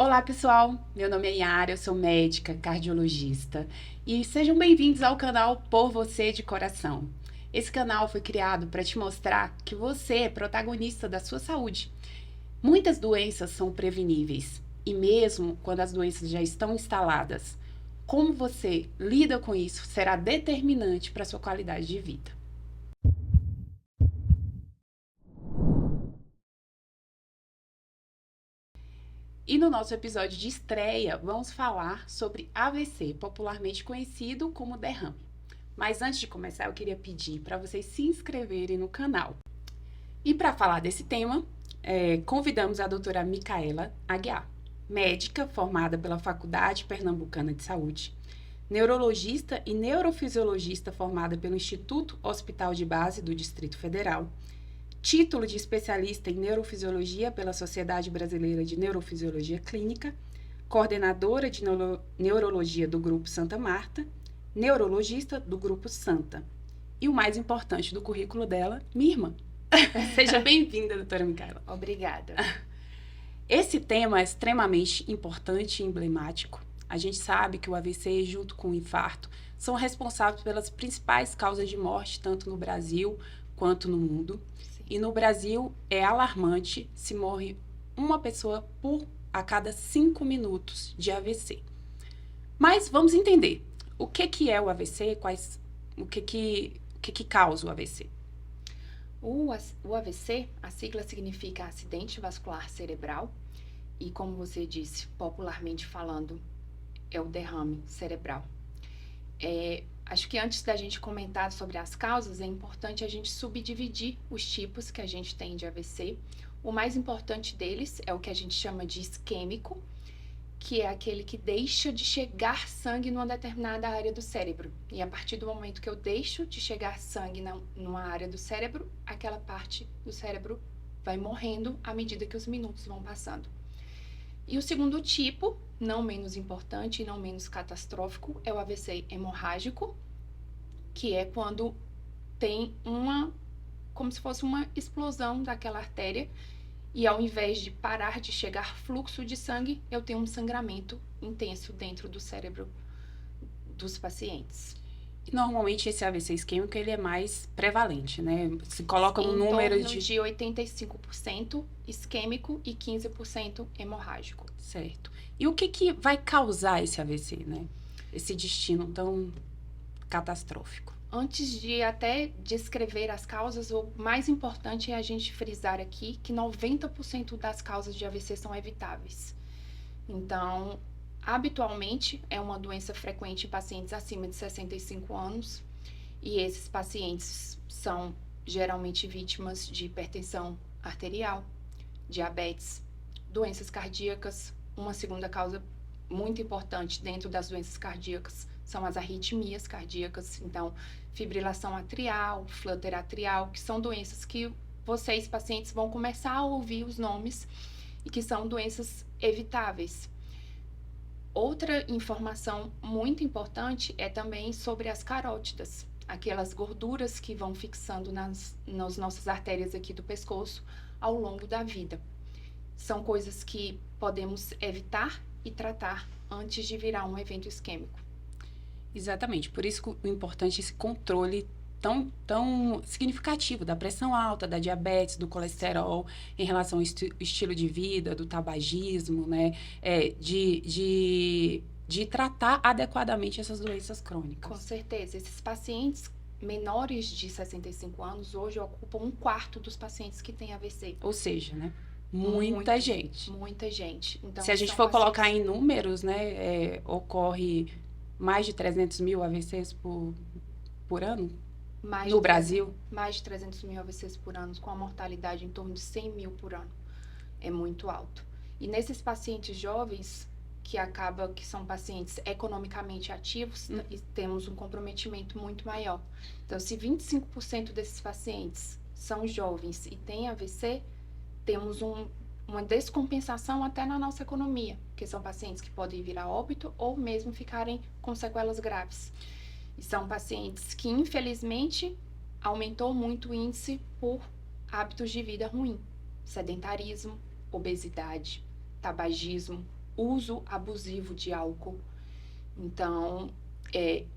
Olá, pessoal. Meu nome é Yara, eu sou médica, cardiologista e sejam bem-vindos ao canal Por Você de Coração. Esse canal foi criado para te mostrar que você é protagonista da sua saúde. Muitas doenças são preveníveis e mesmo quando as doenças já estão instaladas, como você lida com isso será determinante para a sua qualidade de vida. E no nosso episódio de estreia, vamos falar sobre AVC, popularmente conhecido como derrame. Mas antes de começar, eu queria pedir para vocês se inscreverem no canal. E para falar desse tema, convidamos a doutora Micaela Aguiar, médica formada pela Faculdade Pernambucana de Saúde, neurologista e neurofisiologista formada pelo Instituto Hospital de Base do Distrito Federal, título de especialista em neurofisiologia pela Sociedade Brasileira de Neurofisiologia Clínica, coordenadora de neurologia do Grupo Santa Marta, neurologista do Grupo Santa. E o mais importante do currículo dela, minha irmã. Seja bem-vinda, doutora Micaela. Obrigada. Esse tema é extremamente importante e emblemático. A gente sabe que o AVC, junto com o infarto, são responsáveis pelas principais causas de morte, tanto no Brasil quanto no mundo. Sim. E no Brasil é alarmante se morre uma pessoa a cada 5 minutos de AVC. Mas vamos entender o que é o AVC, o que causa o AVC. O AVC, a sigla significa acidente vascular cerebral e, como você disse, popularmente falando, é o derrame cerebral. Acho que antes da gente comentar sobre as causas, é importante a gente subdividir os tipos que a gente tem de AVC. O mais importante deles é o que a gente chama de isquêmico, que é aquele que deixa de chegar sangue numa determinada área do cérebro. E a partir do momento que eu deixo de chegar sangue numa área do cérebro, aquela parte do cérebro vai morrendo à medida que os minutos vão passando. E o segundo tipo, não menos importante e não menos catastrófico, é o AVC hemorrágico, que é quando tem como se fosse uma explosão daquela artéria, e ao invés de parar de chegar fluxo de sangue, eu tenho um sangramento intenso dentro do cérebro dos pacientes. Normalmente esse AVC isquêmico ele é mais prevalente, né? Se coloca um número em torno de 85% isquêmico e 15% hemorrágico. Certo. E o que vai causar esse AVC, né? Esse destino tão catastrófico. Antes de até descrever as causas, o mais importante é a gente frisar aqui que 90% das causas de AVC são evitáveis. Então, habitualmente, é uma doença frequente em pacientes acima de 65 anos, e esses pacientes são geralmente vítimas de hipertensão arterial, diabetes, doenças cardíacas. Uma segunda causa muito importante dentro das doenças cardíacas são as arritmias cardíacas, então fibrilação atrial, flutter atrial, que são doenças que vocês, pacientes, vão começar a ouvir os nomes e que são doenças evitáveis. Outra informação muito importante é também sobre as carótidas, aquelas gorduras que vão fixando nas nossas artérias aqui do pescoço ao longo da vida. São coisas que podemos evitar e tratar antes de virar um evento isquêmico. Exatamente, por isso que o importante é esse controle tão significativo da pressão alta, da diabetes, do colesterol, em relação ao estilo de vida, do tabagismo, né? De tratar adequadamente essas doenças crônicas. Com certeza, esses pacientes menores de 65 anos hoje ocupam 1/4 dos pacientes que têm AVC. Ou seja, né? Muita gente. Muita gente. Então, se a gente for colocar em números, né? Ocorre mais de 300 mil AVCs por ano no Brasil? Mais de 300 mil AVCs por ano, com a mortalidade em torno de 100 mil por ano. É muito alto. E nesses pacientes jovens, que são pacientes economicamente ativos, temos um comprometimento muito maior. Então, se 25% desses pacientes são jovens e têm AVC, temos uma descompensação até na nossa economia, porque são pacientes que podem vir a óbito ou mesmo ficarem com sequelas graves. E são pacientes que, infelizmente, aumentou muito o índice por hábitos de vida ruim, sedentarismo, obesidade, tabagismo, uso abusivo de álcool. Então,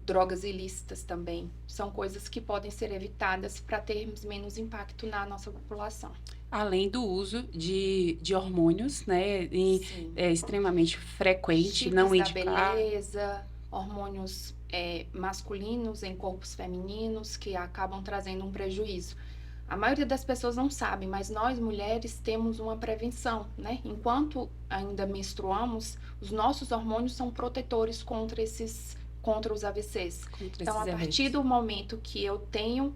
drogas ilícitas também são coisas que podem ser evitadas para termos menos impacto na nossa população. Além do uso de hormônios, né? Sim. É extremamente frequente, Chips não da indicar. beleza, hormônios masculinos em corpos femininos que acabam trazendo um prejuízo. A maioria das pessoas não sabe, mas nós mulheres temos uma prevenção, né? Enquanto ainda menstruamos, os nossos hormônios são protetores contra os AVCs. Então, a partir do momento que eu tenho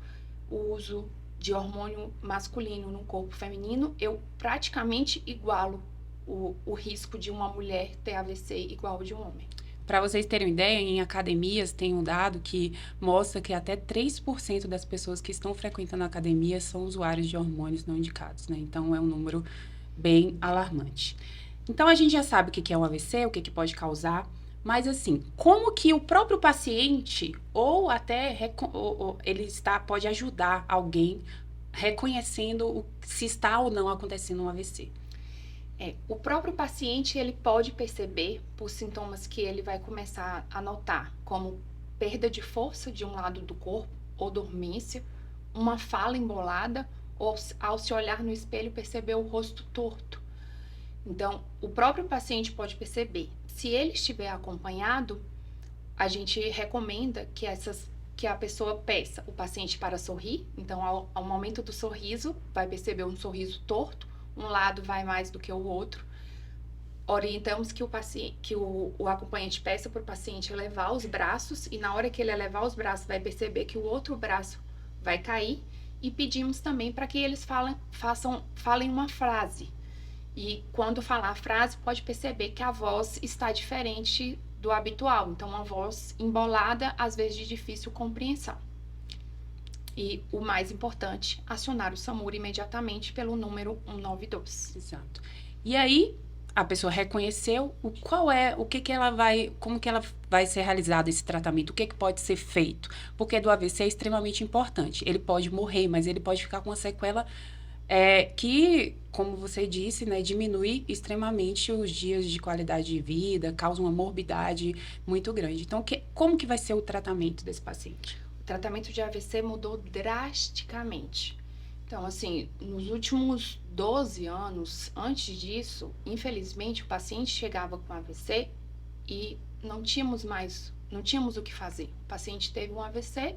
o uso de hormônio masculino no corpo feminino, eu praticamente igualo o risco de uma mulher ter AVC igual ao de um homem. Para vocês terem uma ideia, em academias tem um dado que mostra que até 3% das pessoas que estão frequentando a academia são usuários de hormônios não indicados, né? Então, é um número bem alarmante. Então, a gente já sabe o que é um AVC, o que pode causar, mas assim, como que o próprio paciente, ou até pode ajudar alguém reconhecendo se está ou não acontecendo um AVC? O próprio paciente, ele pode perceber por sintomas que ele vai começar a notar, como perda de força de um lado do corpo, ou dormência, uma fala embolada, ou ao se olhar no espelho perceber o rosto torto. Então, o próprio paciente pode perceber. Se ele estiver acompanhado, a gente recomenda que a pessoa peça o paciente para sorrir. Então, ao momento do sorriso, vai perceber um sorriso torto, um lado vai mais do que o outro. Orientamos que o acompanhante peça para o paciente elevar os braços, e na hora que ele elevar os braços, vai perceber que o outro braço vai cair, e pedimos também para que eles falem uma frase. E quando falar a frase, pode perceber que a voz está diferente do habitual. Então, uma voz embolada, às vezes de difícil compreensão. E o mais importante, acionar o SAMU imediatamente pelo número 192. Exato. E aí, a pessoa reconheceu como que ela vai ser realizado esse tratamento, o que pode ser feito. Porque do AVC é extremamente importante. Ele pode morrer, mas ele pode ficar com uma sequela que, como você disse, né, diminui extremamente os dias de qualidade de vida, causa uma morbidade muito grande. Então, como que vai ser o tratamento desse paciente? O tratamento de AVC mudou drasticamente. Então, assim, nos últimos 12 anos, antes disso, infelizmente, o paciente chegava com AVC e não tínhamos o que fazer. O paciente teve um AVC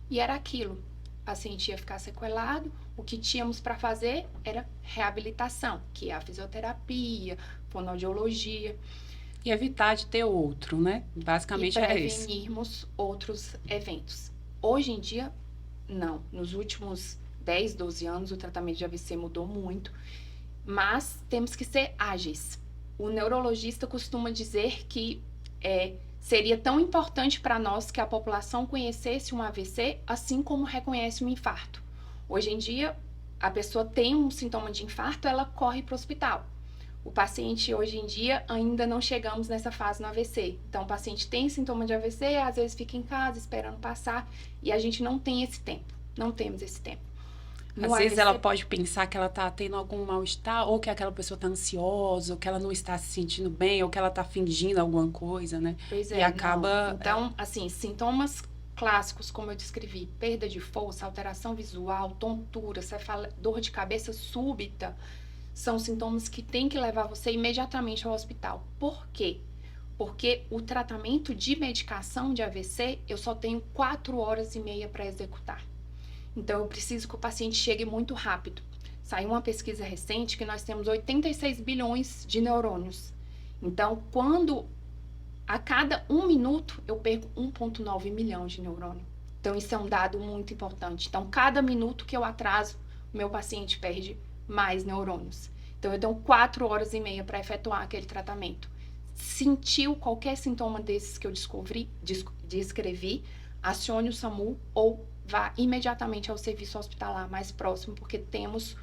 e era aquilo. O paciente ia ficar sequelado, o que tínhamos para fazer era reabilitação, que é a fisioterapia, fonoaudiologia. E evitar de ter outro, né? Basicamente era isso. E prevenirmos outros eventos. Hoje em dia, não. Nos últimos 10, 12 anos, o tratamento de AVC mudou muito, mas temos que ser ágeis. O neurologista costuma dizer que seria tão importante para nós que a população conhecesse um AVC, assim como reconhece um infarto. Hoje em dia, a pessoa tem um sintoma de infarto, ela corre para o hospital. O paciente, hoje em dia, ainda não chegamos nessa fase no AVC. Então, o paciente tem sintoma de AVC, às vezes fica em casa esperando passar, e a gente não tem esse tempo. Não temos esse tempo. Às vezes ela pode pensar que ela está tendo algum mal-estar, ou que aquela pessoa está ansiosa, ou que ela não está se sentindo bem, ou que ela está fingindo alguma coisa, né? Pois é. E acaba... Então, assim, sintomas clássicos, como eu descrevi, perda de força, alteração visual, tontura, dor de cabeça súbita, são sintomas que tem que levar você imediatamente ao hospital. Por quê? Porque o tratamento de medicação de AVC, eu só tenho 4 horas e meia para executar. Então, eu preciso que o paciente chegue muito rápido. Saiu uma pesquisa recente que nós temos 86 bilhões de neurônios. Então, a cada 1 minuto, eu perco 1,9 milhão de neurônios. Então, isso é um dado muito importante. Então, cada minuto que eu atraso, o meu paciente perde mais neurônios. Então, eu tenho 4 horas e meia para efetuar aquele tratamento. Sentiu qualquer sintoma desses que eu descrevi, acione o SAMU ou vá imediatamente ao serviço hospitalar mais próximo, porque temos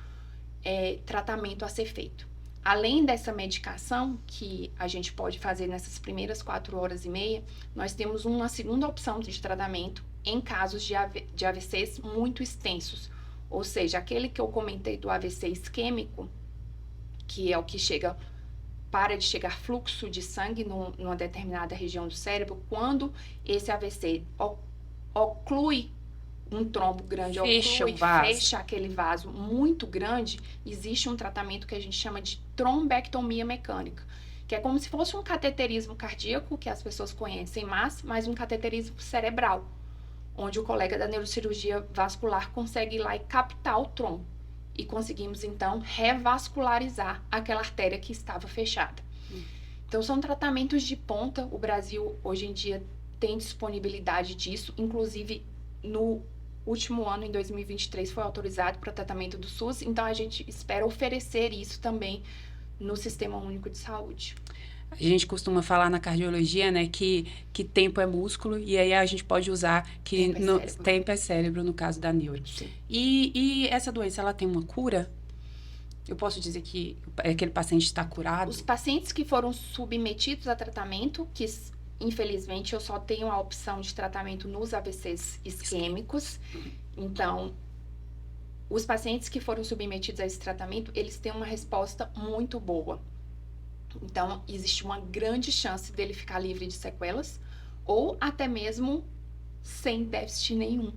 tratamento a ser feito. Além dessa medicação que a gente pode fazer nessas primeiras 4 horas e meia, nós temos uma segunda opção de tratamento em casos de AVCs muito extensos. Ou seja, aquele que eu comentei do AVC isquêmico, que é o que chega para de chegar fluxo de sangue numa determinada região do cérebro, quando esse AVC oclui um trombo grande, fecha aquele vaso muito grande, existe um tratamento que a gente chama de trombectomia mecânica, que é como se fosse um cateterismo cardíaco, que as pessoas conhecem mas um cateterismo cerebral, onde o colega da neurocirurgia vascular consegue ir lá e captar o trombo. E conseguimos, então, revascularizar aquela artéria que estava fechada. Então, são tratamentos de ponta. O Brasil, hoje em dia, tem disponibilidade disso. Inclusive, no último ano, em 2023, foi autorizado para tratamento do SUS. Então, a gente espera oferecer isso também no Sistema Único de Saúde. A gente costuma falar na cardiologia, né, que tempo é músculo, e aí a gente pode usar que tempo é cérebro no caso da neuro. E essa doença, ela tem uma cura? Eu posso dizer que aquele paciente está curado? Os pacientes que foram submetidos a tratamento, que infelizmente eu só tenho a opção de tratamento nos AVCs isquêmicos, então os pacientes que foram submetidos a esse tratamento, eles têm uma resposta muito boa. Então, existe uma grande chance dele ficar livre de sequelas ou até mesmo sem déficit nenhum.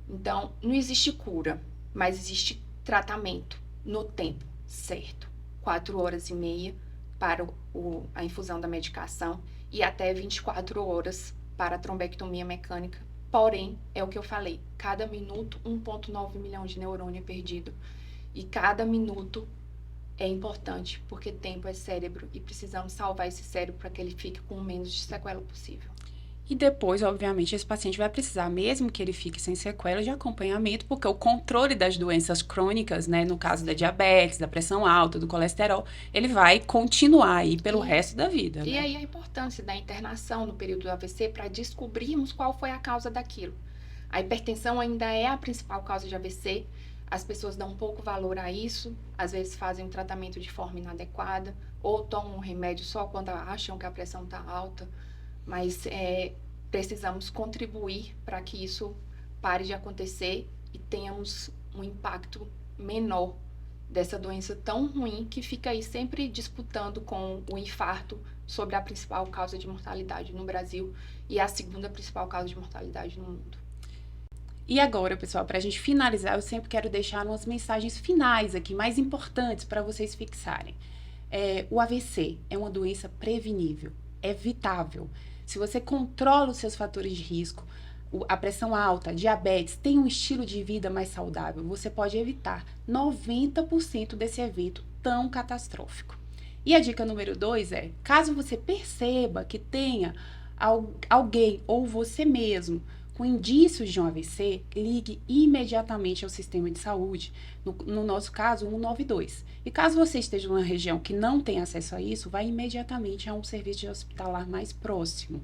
Então, não existe cura, mas existe tratamento no tempo certo. 4h30 para a infusão da medicação e até 24 horas para a trombectomia mecânica. Porém, é o que eu falei, cada minuto 1,9 milhão de neurônio é perdido. E cada minuto é importante, porque tempo é cérebro e precisamos salvar esse cérebro para que ele fique com o menos de sequela possível. E depois, obviamente, esse paciente vai precisar, mesmo que ele fique sem sequela, de acompanhamento, porque o controle das doenças crônicas, né, no caso da diabetes, da pressão alta, do colesterol, ele vai continuar aí pelo resto da vida. E né? aí a importância da internação no período do AVC para descobrirmos qual foi a causa daquilo. A hipertensão ainda é a principal causa de AVC. As pessoas dão pouco valor a isso, às vezes fazem um tratamento de forma inadequada, ou tomam um remédio só quando acham que a pressão está alta, mas precisamos contribuir para que isso pare de acontecer e tenhamos um impacto menor dessa doença tão ruim que fica aí sempre disputando com o infarto sobre a principal causa de mortalidade no Brasil e a segunda principal causa de mortalidade no mundo. E agora, pessoal, para a gente finalizar, eu sempre quero deixar umas mensagens finais aqui, mais importantes para vocês fixarem. O AVC é uma doença prevenível, evitável. Se você controla os seus fatores de risco, a pressão alta, a diabetes, tem um estilo de vida mais saudável, você pode evitar 90% desse evento tão catastrófico. E a dica número 2 é, caso você perceba que tenha alguém ou você mesmo com indícios de um AVC, ligue imediatamente ao sistema de saúde, no nosso caso, 192. E caso você esteja numa região que não tem acesso a isso, vá imediatamente a um serviço hospitalar mais próximo.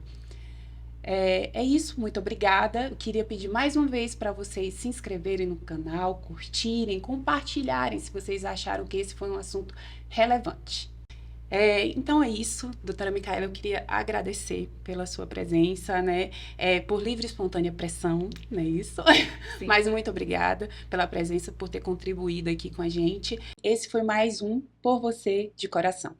É isso, muito obrigada. Eu queria pedir mais uma vez para vocês se inscreverem no canal, curtirem, compartilharem se vocês acharam que esse foi um assunto relevante. Então é isso, doutora Micaela, eu queria agradecer pela sua presença, né, por livre e espontânea pressão, não é isso? Sim. Mas muito obrigada pela presença, por ter contribuído aqui com a gente. Esse foi mais um Por Você de Coração.